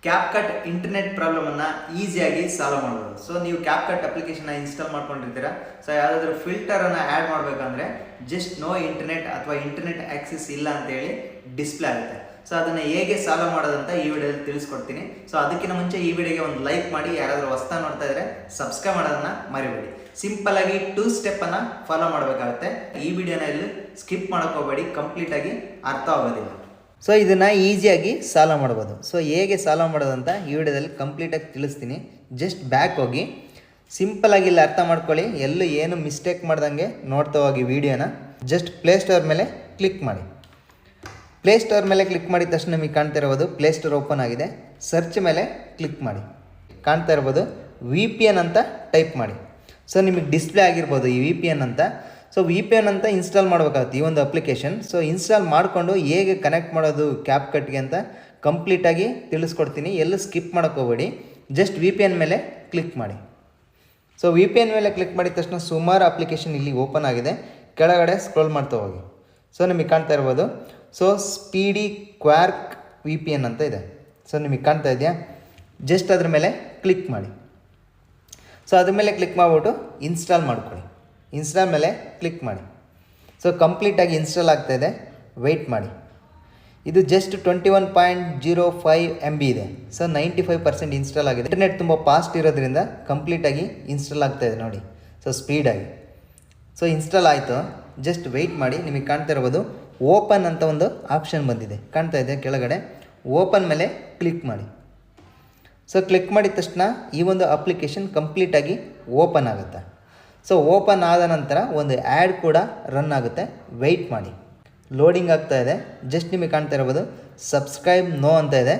ಕ್ಯಾಪ್ಕಟ್ internet ಪ್ರಾಬ್ಲಮನ್ನು ಈಸಿಯಾಗಿ solve ಮಾಡ್ಬೋದು. So ನೀವು ಕ್ಯಾಪ್ಕಟ್ ಅಪ್ಲಿಕೇಶನ್ನ ಇನ್ಸ್ಟಾಲ್ ಮಾಡ್ಕೊಂಡಿರ್ತೀರಾ. ಸೊ ಯಾವುದಾದ್ರೂ ಫಿಲ್ಟರನ್ನು ಆ್ಯಡ್ ಮಾಡಬೇಕಂದ್ರೆ ಜಸ್ಟ್ ನೋ ಇಂಟರ್ನೆಟ್ ಅಥವಾ ಇಂಟರ್ನೆಟ್ ಆಕ್ಸೆಸ್ ಇಲ್ಲ ಅಂತೇಳಿ ಡಿಸ್ಪ್ಲೇ ಆಗುತ್ತೆ. ಸೊ ಅದನ್ನು ಹೇಗೆ ಸಾಲ್ವ್ ಮಾಡೋದಂತ ಈ ವಿಡಿಯೋದಲ್ಲಿ ತಿಳಿಸ್ಕೊಡ್ತೀನಿ. ಸೊ ಅದಕ್ಕಿಂತ ಮುಂಚೆ ಈ ವಿಡಿಯೋಗೆ ಒಂದು ಲೈಕ್ ಮಾಡಿ, ಯಾರಾದರೂ ಹೊಸ್ದಾಗಿ ನೋಡ್ತಾ ಇದ್ರೆ ಸಬ್ಸ್ಕ್ರೈಬ್ ಮಾಡೋದನ್ನ ಮರಿಬೇಡಿ. ಸಿಂಪಲ್ ಆಗಿ 2 ಸ್ಟೆಪ್ಪನ್ನು ಫಾಲೋ ಮಾಡಬೇಕಾಗುತ್ತೆ. ಈ ವಿಡಿಯೋನ ಇಲ್ಲಿ ಸ್ಕಿಪ್ ಮಾಡೋಕೆ ಹೋಗಬೇಡಿ, ಕಂಪ್ಲೀಟಾಗಿ ಅರ್ಥ ಆಗೋದಿಲ್ಲ. ಸೊ ಇದನ್ನು ಈಸಿಯಾಗಿ ಸಾಲ್ವ್ ಮಾಡ್ಬೋದು. ಸೊ ಹೇಗೆ ಸಾಲ್ವ್ ಮಾಡೋದಂತ ಈ ವಿಡಿಯೋದಲ್ಲಿ ಕಂಪ್ಲೀಟಾಗಿ ತಿಳಿಸ್ತೀನಿ. ಜಸ್ಟ್ ಬ್ಯಾಕ್ ಹೋಗಿ ಸಿಂಪಲಾಗಿ ಇಲ್ಲಿ ಅರ್ಥ ಮಾಡ್ಕೊಳ್ಳಿ, ಎಲ್ಲೂ ಏನು ಮಿಸ್ಟೇಕ್ ಮಾಡ್ದಂಗೆ ನೋಡ್ತಾ ಹೋಗಿ ವಿಡಿಯೋನ. ಜಸ್ಟ್ ಪ್ಲೇಸ್ಟೋರ್ ಮೇಲೆ ಕ್ಲಿಕ್ ಮಾಡಿ. ಪ್ಲೇಸ್ಟೋರ್ ಮೇಲೆ ಕ್ಲಿಕ್ ಮಾಡಿದ ತಕ್ಷಣ ನಿಮಗೆ ಕಾಣ್ತಾ ಇರ್ಬೋದು ಪ್ಲೇಸ್ಟೋರ್ ಓಪನ್ ಆಗಿದೆ. ಸರ್ಚ್ ಮೇಲೆ ಕ್ಲಿಕ್ ಮಾಡಿ. ಕಾಣ್ತಾ ಇರ್ಬೋದು VPN ಅಂತ ಟೈಪ್ ಮಾಡಿ. ಸೊ ನಿಮಗೆ ಡಿಸ್ಪ್ಲೇ ಆಗಿರ್ಬೋದು ಈ VPN ಅಂತ. ಸೊ VPN ಅಂತ ಇನ್ಸ್ಟಾಲ್ ಮಾಡಬೇಕಾಗುತ್ತೆ ಈ ಒಂದು ಅಪ್ಲಿಕೇಶನ್. ಸೊ ಇನ್ಸ್ಟಾಲ್ ಮಾಡಿಕೊಂಡು ಹೇಗೆ ಕನೆಕ್ಟ್ ಮಾಡೋದು ಕ್ಯಾಪ್ಕಟ್ಗೆ ಅಂತ ಕಂಪ್ಲೀಟಾಗಿ ತಿಳಿಸ್ಕೊಡ್ತೀನಿ. ಎಲ್ಲೂ ಸ್ಕಿಪ್ ಮಾಡೋಕ್ಕೆ ಹೋಗಬೇಡಿ. ಜಸ್ಟ್ VPN ಮೇಲೆ ಕ್ಲಿಕ್ ಮಾಡಿ. ಸೊ VPN ಮೇಲೆ ಕ್ಲಿಕ್ ಮಾಡಿದ ತಕ್ಷಣ ಸುಮಾರು ಅಪ್ಲಿಕೇಶನ್ ಇಲ್ಲಿ ಓಪನ್ ಆಗಿದೆ. ಕೆಳಗಡೆ ಸ್ಕ್ರೋಲ್ ಮಾಡ್ತಾ ಹೋಗಿ. ಸೊ ನಿಮಗೆ ಕಾಣ್ತಾ ಇರ್ಬೋದು ಸೊ ಸ್ಪೀಡಿ ಕ್ವಾರ್ಕ್ VPN ಅಂತ ಇದೆ. ಸೊ ನಿಮಗೆ ಕಾಣ್ತಾ ಇದೆಯಾ? ಜಸ್ಟ್ ಅದ್ರ ಮೇಲೆ ಕ್ಲಿಕ್ ಮಾಡಿ. ಸೊ ಅದ್ರ ಮೇಲೆ ಕ್ಲಿಕ್ ಮಾಡಿಬಿಟ್ಟು ಇನ್ಸ್ಟಾಲ್ ಮಾಡ್ಕೊಳ್ಳಿ. ಇನ್ಸ್ಟಾಲ್ ಮೇಲೆ ಕ್ಲಿಕ್ ಮಾಡಿ. ಸೊ ಕಂಪ್ಲೀಟಾಗಿ ಇನ್ಸ್ಟಾಲ್ ಆಗ್ತಾಯಿದೆ, ವೆಯ್ಟ್ ಮಾಡಿ. ಇದು ಜಸ್ಟ್ 21.05 MB ಇದೆ. ಸೊ 95% ಇನ್ಸ್ಟಾಲ್ ಆಗಿದೆ. ಇಂಟರ್ನೆಟ್ ತುಂಬ ಫಾಸ್ಟ್ ಇರೋದ್ರಿಂದ ಕಂಪ್ಲೀಟಾಗಿ ಇನ್ಸ್ಟಾಲ್ ಆಗ್ತಾಯಿದೆ ನೋಡಿ. ಸೊ ಸ್ಪೀಡಾಗಿ. ಸೊ ಇನ್ಸ್ಟಾಲ್ ಆಯಿತು. ಜಸ್ಟ್ ವೆಯ್ಟ್ ಮಾಡಿ. ನಿಮಗೆ ಕಾಣ್ತಾ ಇರ್ಬೋದು ಓಪನ್ ಅಂತ ಒಂದು ಆಪ್ಷನ್ ಬಂದಿದೆ, ಕಾಣ್ತಾ ಇದೆ ಕೆಳಗಡೆ. ಓಪನ್ ಮೇಲೆ ಕ್ಲಿಕ್ ಮಾಡಿ. ಸೊ ಕ್ಲಿಕ್ ಮಾಡಿದ ತಕ್ಷಣ ಈ ಒಂದು ಅಪ್ಲಿಕೇಶನ್ ಕಂಪ್ಲೀಟಾಗಿ ಓಪನ್ ಆಗುತ್ತೆ. ಸೊ ಓಪನ್ ಆದ ನಂತರ ಒಂದು ಆ್ಯಡ್ ಕೂಡ ರನ್ ಆಗುತ್ತೆ, ವೆಯ್ಟ್ ಮಾಡಿ. ಲೋಡಿಂಗ್ ಆಗ್ತಾ ಇದೆ. ಜಸ್ಟ್ ನಿಮಗೆ ಕಾಣ್ತಾ ಇರ್ಬೋದು ಸಬ್ಸ್ಕ್ರೈಬ್ ನೋ ಅಂತ ಇದೆ.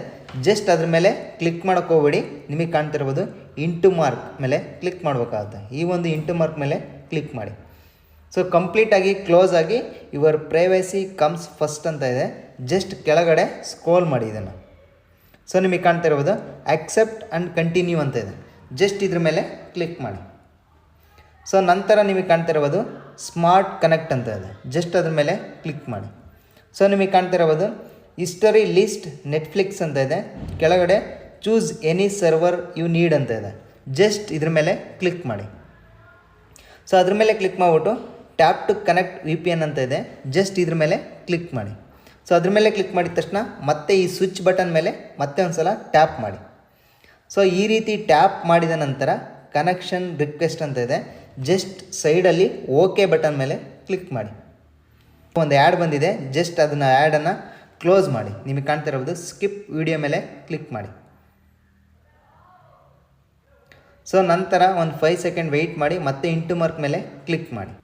ಜಸ್ಟ್ ಅದ್ರ ಮೇಲೆ ಕ್ಲಿಕ್ ಮಾಡೋಕ್ಕೆ ಹೋಗ್ಬೇಡಿ. ನಿಮಗೆ ಕಾಣ್ತಾ ಇರ್ಬೋದು ಇಂಟು ಮಾರ್ಕ್ ಮೇಲೆ ಕ್ಲಿಕ್ ಮಾಡಬೇಕಾಗುತ್ತೆ. ಈ ಒಂದು ಇಂಟು ಮಾರ್ಕ್ ಮೇಲೆ ಕ್ಲಿಕ್ ಮಾಡಿ. ಸೊ ಕಂಪ್ಲೀಟಾಗಿ ಕ್ಲೋಸ್ ಆಗಿ ಯುವರ್ ಪ್ರೈವಸಿ ಕಮ್ಸ್ ಫಸ್ಟ್ ಅಂತ ಇದೆ. ಜಸ್ಟ್ ಕೆಳಗಡೆ ಸ್ಕ್ರೋಲ್ ಮಾಡಿ ಇದನ್ನು. ಸೊ ನಿಮಗೆ ಕಾಣ್ತಾ ಇರ್ಬೋದು ಆಕ್ಸೆಪ್ಟ್ ಆ್ಯಂಡ್ ಕಂಟಿನ್ಯೂ ಅಂತ ಇದೆ. ಜಸ್ಟ್ ಇದ್ರ ಮೇಲೆ ಕ್ಲಿಕ್ ಮಾಡಿ. ಸೊ ನಂತರ ನಿಮಗೆ ಕಾಣ್ತಾ ಇರ್ಬೋದು ಸ್ಮಾರ್ಟ್ ಕನೆಕ್ಟ್ ಅಂತ ಇದೆ. ಜಸ್ಟ್ ಅದ್ರ ಮೇಲೆ ಕ್ಲಿಕ್ ಮಾಡಿ. ಸೊ ನಿಮಗೆ ಕಾಣ್ತಾ ಇರ್ಬೋದು ಹಿಸ್ಟರಿ ಲಿಸ್ಟ್ ನೆಟ್ಫ್ಲಿಕ್ಸ್ ಅಂತ ಇದೆ. ಕೆಳಗಡೆ choose any server you need ಅಂತ ಇದೆ. ಜಸ್ಟ್ ಇದ್ರ ಮೇಲೆ ಕ್ಲಿಕ್ ಮಾಡಿ. ಸೊ ಅದ್ರ ಮೇಲೆ ಕ್ಲಿಕ್ ಮಾಡಿಬಿಟ್ಟು ಟ್ಯಾಪ್ ಟು ಕನೆಕ್ಟ್ VPN ಅಂತ ಇದೆ. ಜಸ್ಟ್ ಇದ್ರ ಮೇಲೆ ಕ್ಲಿಕ್ ಮಾಡಿ. ಸೊ ಅದ್ರ ಮೇಲೆ ಕ್ಲಿಕ್ ಮಾಡಿದ ತಕ್ಷಣ ಮತ್ತೆ ಈ ಸ್ವಿಚ್ ಬಟನ್ ಮೇಲೆ ಮತ್ತೆ ಒಂದು ಸಲ ಟ್ಯಾಪ್ ಮಾಡಿ. ಸೊ ಈ ರೀತಿ ಟ್ಯಾಪ್ ಮಾಡಿದ ನಂತರ ಕನೆಕ್ಷನ್ ರಿಕ್ವೆಸ್ಟ್ ಅಂತ ಇದೆ. ಜಸ್ಟ್ ಸೈಡಲ್ಲಿ ಓಕೆ ಬಟನ್ ಮೇಲೆ ಕ್ಲಿಕ್ ಮಾಡಿ. ಒಂದು ಆ್ಯಡ್ ಬಂದಿದೆ, ಜಸ್ಟ್ ಅದನ್ನು ಆ್ಯಡನ್ನು ಕ್ಲೋಸ್ ಮಾಡಿ. ನಿಮಗೆ ಕಾಣ್ತಾ ಇರ್ಬೋದು ಸ್ಕಿಪ್ ವಿಡಿಯೋ ಮೇಲೆ ಕ್ಲಿಕ್ ಮಾಡಿ. ಸೊ ನಂತರ ಒಂದು 5 ಸೆಕೆಂಡ್ ವೆಯ್ಟ್ ಮಾಡಿ, ಮತ್ತೆ ಇಂಟು ಮಾರ್ಕ್ ಮೇಲೆ ಕ್ಲಿಕ್ ಮಾಡಿ.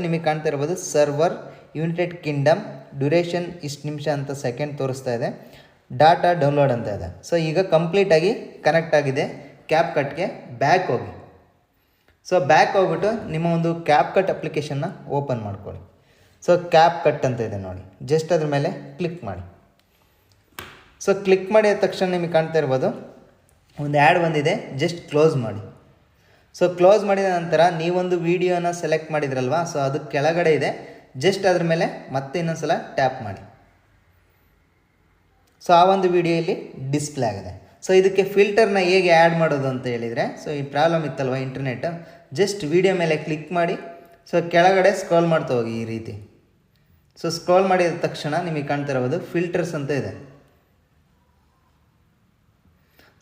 ನಿಮಗೆ ಕಾಣ್ತಾ ಇರ್ಬೋದು ಸರ್ವರ್ ಯುನೈಟೆಡ್ ಕಿಂಗ್ಡಮ್ ಡ್ಯೂರೇಷನ್ ಇಷ್ಟು ನಿಮಿಷ ಅಂತ ಸೆಕೆಂಡ್ ತೋರಿಸ್ತಾ ಇದೆ. ಡಾಟಾ ಡೌನ್ಲೋಡ್ ಅಂತ ಇದೆ. ಸೊ ಈಗ ಕಂಪ್ಲೀಟಾಗಿ ಕನೆಕ್ಟ್ ಆಗಿದೆ. ಕ್ಯಾಪ್ಕಟ್ಗೆ ಬ್ಯಾಕ್ ಹೋಗಿ. ಸೊ ಬ್ಯಾಕ್ ಹೋಗ್ಬಿಟ್ಟು ನಿಮ್ಮ ಒಂದು ಕ್ಯಾಪ್ಕಟ್ ಅಪ್ಲಿಕೇಶನ್ನ ಓಪನ್ ಮಾಡ್ಕೊಳ್ಳಿ. ಸೊ ಕ್ಯಾಪ್ಕಟ್ ಅಂತ ಇದೆ ನೋಡಿ. ಜಸ್ಟ್ ಅದ್ರ ಮೇಲೆ ಕ್ಲಿಕ್ ಮಾಡಿ. ಸೊ ಕ್ಲಿಕ್ ಮಾಡಿದ ತಕ್ಷಣ ನಿಮಗೆ ಕಾಣ್ತಾ ಇರ್ಬೋದು ಒಂದು ಆ್ಯಡ್ ಬಂದಿದೆ, ಜಸ್ಟ್ ಕ್ಲೋಸ್ ಮಾಡಿ. ಸೊ ಕ್ಲೋಸ್ ಮಾಡಿದ ನಂತರ ನೀವೊಂದು ವಿಡಿಯೋನ ಸೆಲೆಕ್ಟ್ ಮಾಡಿದ್ರಲ್ವಾ, ಸೊ ಅದು ಕೆಳಗಡೆ ಇದೆ. ಜಸ್ಟ್ ಅದ್ರ ಮೇಲೆ ಮತ್ತೆ ಇನ್ನೊಂದು ಸಲ ಟ್ಯಾಪ್ ಮಾಡಿ. ಸೊ ಆ ಒಂದು ವಿಡಿಯೋ ಇಲ್ಲಿ ಡಿಸ್ಪ್ಲೇ ಆಗಿದೆ. ಸೊ ಇದಕ್ಕೆ ಫಿಲ್ಟರ್ನ ಹೇಗೆ ಆ್ಯಡ್ ಮಾಡೋದು ಅಂತ ಹೇಳಿದರೆ, ಸೊ ಈ ಪ್ರಾಬ್ಲಮ್ ಇತ್ತಲ್ವ ಇಂಟರ್ನೆಟ್, ಜಸ್ಟ್ ವಿಡಿಯೋ ಮೇಲೆ ಕ್ಲಿಕ್ ಮಾಡಿ. ಸೊ ಕೆಳಗಡೆ ಸ್ಕ್ರೋಲ್ ಮಾಡ್ತಾ ಹೋಗಿ ಈ ರೀತಿ. ಸೊ ಸ್ಕ್ರೋಲ್ ಮಾಡಿದ ತಕ್ಷಣ ನಿಮಗೆ ಕಾಣ್ತಾ ಇರ್ಬೋದು ಫಿಲ್ಟರ್ಸ್ ಅಂತ ಇದೆ.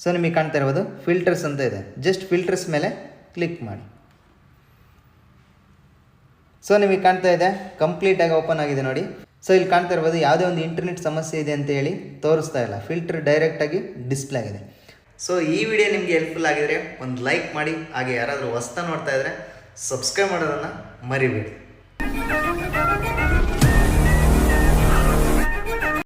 ಸೊ ನಿಮಗೆ ಕಾಣ್ತಾ ಇರ್ಬೋದು ಫಿಲ್ಟರ್ಸ್ ಅಂತ ಇದೆ. ಜಸ್ಟ್ ಫಿಲ್ಟರ್ಸ್ ಮೇಲೆ ಕ್ಲಿಕ್ ಮಾಡಿ. ಸೊ ನಿಮಗೆ ಕಾಣ್ತಾ ಇದೆ ಕಂಪ್ಲೀಟಾಗಿ ಓಪನ್ ಆಗಿದೆ ನೋಡಿ. ಸೊ ಇಲ್ಲಿ ಕಾಣ್ತಾ ಇರ್ಬೋದು ಯಾವುದೇ ಒಂದು ಇಂಟರ್ನೆಟ್ ಸಮಸ್ಯೆ ಇದೆ ಅಂತ ಹೇಳಿ ತೋರಿಸ್ತಾ ಇಲ್ಲ, ಫಿಲ್ಟರ್ ಡೈರೆಕ್ಟಾಗಿ ಡಿಸ್ಪ್ಲೇ ಆಗಿದೆ. ಸೊ ಈ ವಿಡಿಯೋ ನಿಮಗೆ ಹೆಲ್ಪ್ಫುಲ್ ಆಗಿದ್ರೆ ಒಂದು ಲೈಕ್ ಮಾಡಿ. ಹಾಗೆ ಯಾರಾದರೂ ಹೊಸ್ತಾ ನೋಡ್ತಾ ಇದ್ದರೆ ಸಬ್ಸ್ಕ್ರೈಬ್ ಮಾಡೋದನ್ನು ಮರಿಬೇಡಿ.